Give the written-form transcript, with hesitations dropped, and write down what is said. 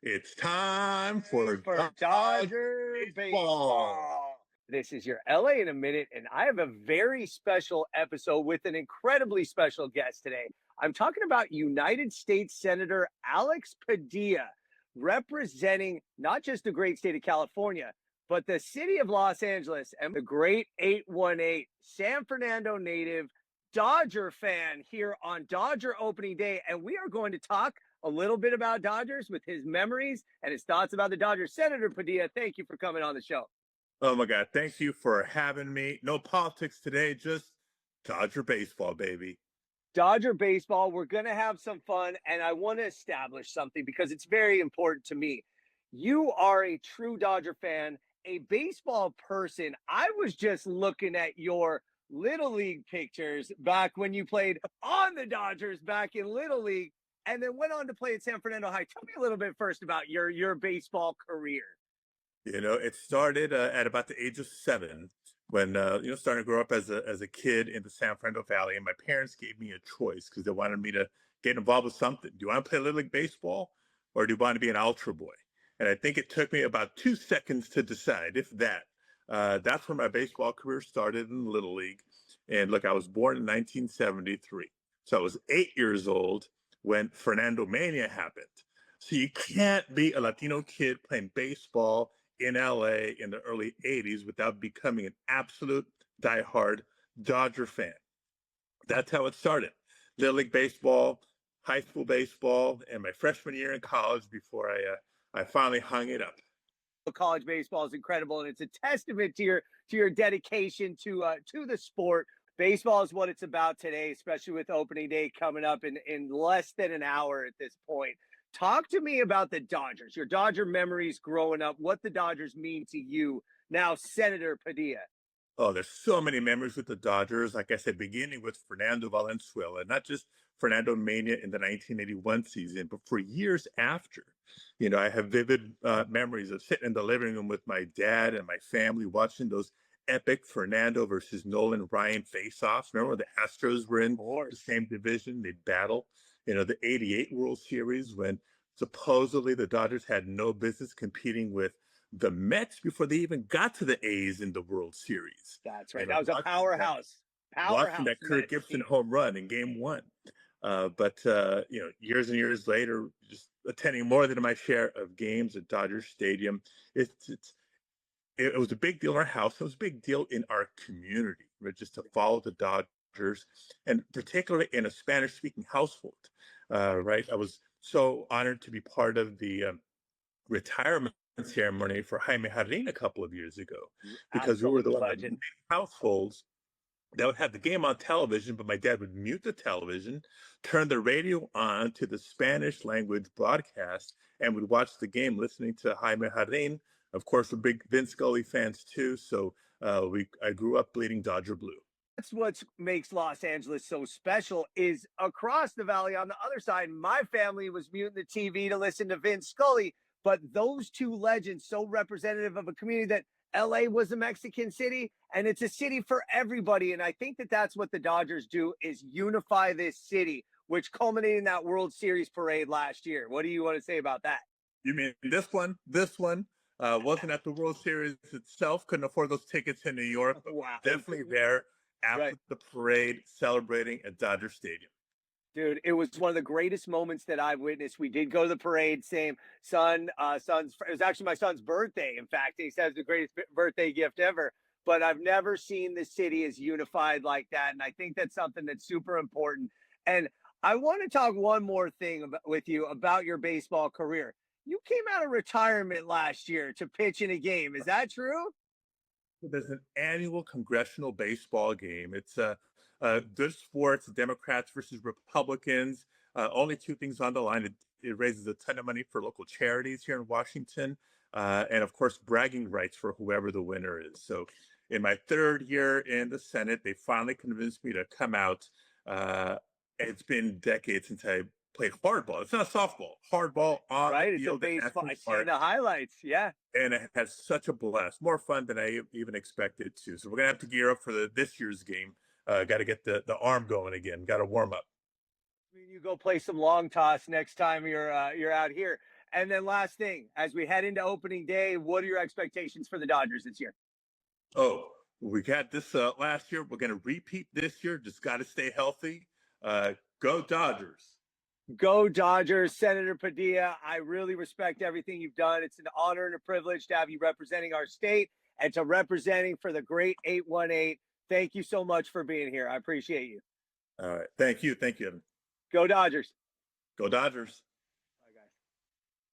It's time for For Dodge Dodger Baseball. baseball. This is your LA in a minute, and I have a very special episode with an incredibly special guest today. I'm talking about United States Senator Alex Padilla, representing not just the great state of California, but the city of Los Angeles and the great 818 San Fernando native Dodger fan here on Dodger opening day. And we are going to talk a little bit about Dodgers with his memories and his thoughts about the Dodgers. Senator Padilla, thank you for coming on the show. Oh my God. Thank you for having me. No politics today, just Dodger baseball, baby. Dodger baseball, we're going to have some fun, and I want to establish something because it's very important to me. You are a true Dodger fan, a baseball person. I was just looking at your Little League pictures back when you played on the Dodgers back in Little League and then went on to play at San Fernando High. Tell me a little bit first about your baseball career. It started at about the age of 7 when, starting to grow up as a kid in the San Fernando Valley. And my parents gave me a choice because they wanted me to get involved with something. Do you want to play Little League Baseball or do you want to be an Ultra Boy? And I think it took me about 2 seconds to decide, if that. That's where my baseball career started in Little League. And look, I was born in 1973. So I was 8 years old when Fernando Mania happened. So you can't be a Latino kid playing baseball in LA in the early 80s without becoming an absolute diehard Dodger fan. That's how it started. Little League Baseball, high school baseball, and my freshman year in college before I finally hung it up. College baseball is incredible, and it's a testament to your dedication to the sport. Baseball is what it's about today, especially with opening day coming up in less than an hour at this point. Talk to me about the Dodgers, your Dodger memories growing up, what the Dodgers mean to you now, Senator Padilla. Oh, there's so many memories with the Dodgers. Like I said, beginning with Fernando Valenzuela, not just Fernando Mania in the 1981 season, but for years after. I have vivid memories of sitting in the living room with my dad and my family watching those epic Fernando versus Nolan Ryan face-offs. Remember when the Astros were Of in the course. same division? They'd battle. The 88 World Series when supposedly the Dodgers had no business competing with the Mets before they even got to the A's in the World Series. That's You right. know, That was a watching that powerhouse. watching Powerhouse that Kirk Mets Gibson team. home run in Game One. But years and years later, just attending more than my share of games at Dodger Stadium, it was a big deal in our house. It was a big deal in our community, right? Just to follow the Dodgers, and particularly in a Spanish-speaking household, right? I was so honored to be part of the retirement ceremony for Jaime Jardín a couple of years ago, because we were the Absolute one of the legend. many households that would have the game on television, but my dad would mute the television, turn the radio on to the Spanish language broadcast, and would watch the game listening to Jaime Jardín. Of course, we're big Vince Scully fans too, so I grew up bleeding Dodger blue. That's what makes Los Angeles so special is across the valley on the other side, my family was muting the TV to listen to Vince Scully, but those two legends so representative of a community that LA was a Mexican city and it's a city for everybody. And I think that that's what the Dodgers do is unify this city, which culminated in that World Series parade last year. What do you want to say about that? You mean this one? This one wasn't at the World Series itself. Couldn't afford those tickets in New York, but Wow. definitely there Right. after the parade, celebrating at Dodger Stadium. Dude, it was one of the greatest moments that I've witnessed. We did go to the parade, same son's, it was actually my son's birthday. In fact, he says the greatest birthday gift ever. But I've never seen the city as unified like that. And I think that's something that's super important. And I want to talk one more thing with you about your baseball career. You came out of retirement last year to pitch in a game. Is that true? There's an annual congressional baseball game. It's good sports, Democrats versus Republicans. Only two things on the line. It raises a ton of money for local charities here in Washington, and of course, bragging rights for whoever the winner is. So, in my third year in the Senate, they finally convinced me to come out. Uh, it's been decades since I played hardball. It's not softball. Hardball on the Right? It's a field at baseball. National I seen Park, the highlights. Yeah. and it had such a blast. More fun than I even expected to. So we're gonna have to gear up for this year's game. Got to get the arm going again. Got to warm up. You go play some long toss next time you're out here. And then last thing, as we head into opening day, what are your expectations for the Dodgers this year? Oh, we got this last year. We're going to repeat this year. Just got to stay healthy. Go Dodgers. Go Dodgers, Senator Padilla. I really respect everything you've done. It's an honor and a privilege to have you representing our state and to representing for the great 818. Thank you so much for being here. I appreciate you. All right. Thank you. Thank you. Go Dodgers. Go Dodgers.